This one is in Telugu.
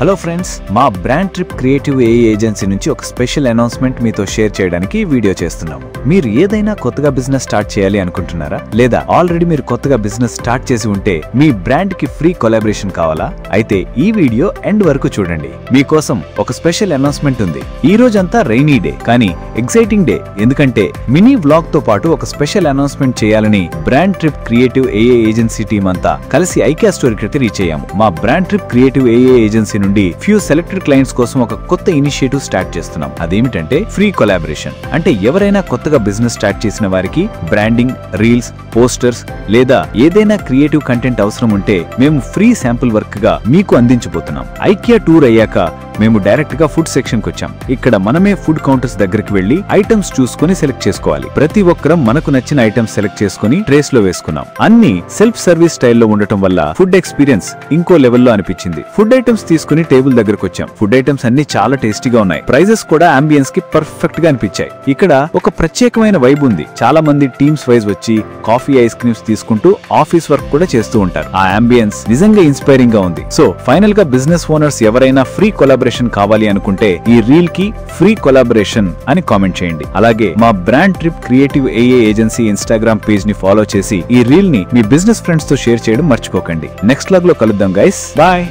హలో ఫ్రెండ్స్, మా brand trip creative AI agency నుంచి ఒక స్పెషల్ అనౌన్స్మెంట్ మీతో షేర్ చేయడానికి వీడియో చేస్తున్నాము. మీరు ఏదైనా కొత్తగా బిజినెస్ స్టార్ట్ చేయాలి అనుకుంటున్నారా? లేదా ఆల్రెడీ మీరు కొత్తగా బిజినెస్ స్టార్ట్ చేసి ఉంటే మీ బ్రాండ్ కి ఫ్రీ కొలాబరేషన్ కావాలా? అయితే ఈ వీడియో ఎండ్ వరకు చూడండి. మీకోసం ఒక స్పెషల్ అనౌన్స్మెంట్ ఉంది. ఈ రోజంతా రైనీ డే, కానీ ఎక్సైటింగ్ డే, ఎందుకంటే మినీ వ్లాగ్ తో పాటు ఒక స్పెషల్ అనౌన్స్మెంట్ చేయాలని brand trip creative AI agency team అంతా కలిసి ఐకియా స్టోర్ కి రీచ్ అయ్యాము. మా brand trip creative AI agency నుండి ఫ్యూ సెలెక్టెడ్ క్లయింట్స్ కోసం ఒక కొత్త ఇనిషియేటివ్ స్టార్ట్ చేస్తున్నాం. అదేమిటంటే ఫ్రీ కొలాబరేషన్. అంటే ఎవరైనా కొత్తగా బిజినెస్ స్టార్ట్ చేసిన వారికి బ్రాండింగ్, రీల్స్, పోస్టర్స్ లేదా ఏదైనా క్రియేటివ్ కంటెంట్ అవసరం ఉంటే మేము ఫ్రీ శాంపుల్ వర్క్ గా మీకు అందించబోతున్నాం. ఐకియా టూర్ అయ్యాక మేము డైరెక్ట్ గా ఫుడ్ సెక్షన్ కి వచ్చాం. ఇక్కడ మనమే ఫుడ్ కౌంటర్స్ దగ్గరికి వెళ్లి ఐటమ్స్ చూసుకుని సెలెక్ట్ చేసుకోవాలి. ప్రతి ఒక్కరం మనకు నచ్చిన ఐటమ్స్ సెలెక్ట్ చేసుకుని ట్రేస్ లో వేసుకున్నాం. అన్ని సెల్ఫ్ సర్వీస్ స్టైల్లో ఉండటం వల్ల ఫుడ్ ఎక్స్పీరియన్స్ ఇంకో లెవెల్లో అనిపించింది. ఫుడ్ ఐటమ్స్ తీసుకుని టేబుల్ దగ్గరకు వచ్చాం. ఫుడ్ ఐటమ్స్ అన్ని చాలా టేస్టీగా ఉన్నాయి. ప్రైజెస్ కూడా అంబియన్స్ కి పర్ఫెక్ట్ గా అనిపించాయి. ఇక్కడ ఒక ప్రత్యేకమైన వైబ్ ఉంది. చాలా మంది టీమ్స్ వైజ్ వచ్చి కాఫీ, ఐస్ క్రీమ్స్ తీసుకుంటూ ఆఫీస్ వర్క్ కూడా చేస్తూ ఉంటారు. ఆ అంబియన్స్ నిజంగా ఇన్స్పైరింగ్ గా ఉంది. సో ఫైనల్ గా బిజినెస్ ఓనర్స్ ఎవరైనా ఫ్రీ కొలాబరేషన్ కావాలి అనుకుంటే ఈ రీల్ కి ఫ్రీ కొలాబరేషన్ అని కామెంట్ చేయండి. అలాగే మా brand trip creative AI agency Instagram page ని ఫాలో చేసి ఈ రీల్ ని మీ బిజినెస్ ఫ్రెండ్స్ తో షేర్ చేయడం మర్చిపోకండి. నెక్స్ట్ వ్లాగ్ లో కలుద్దాం గైస్. బాయ్.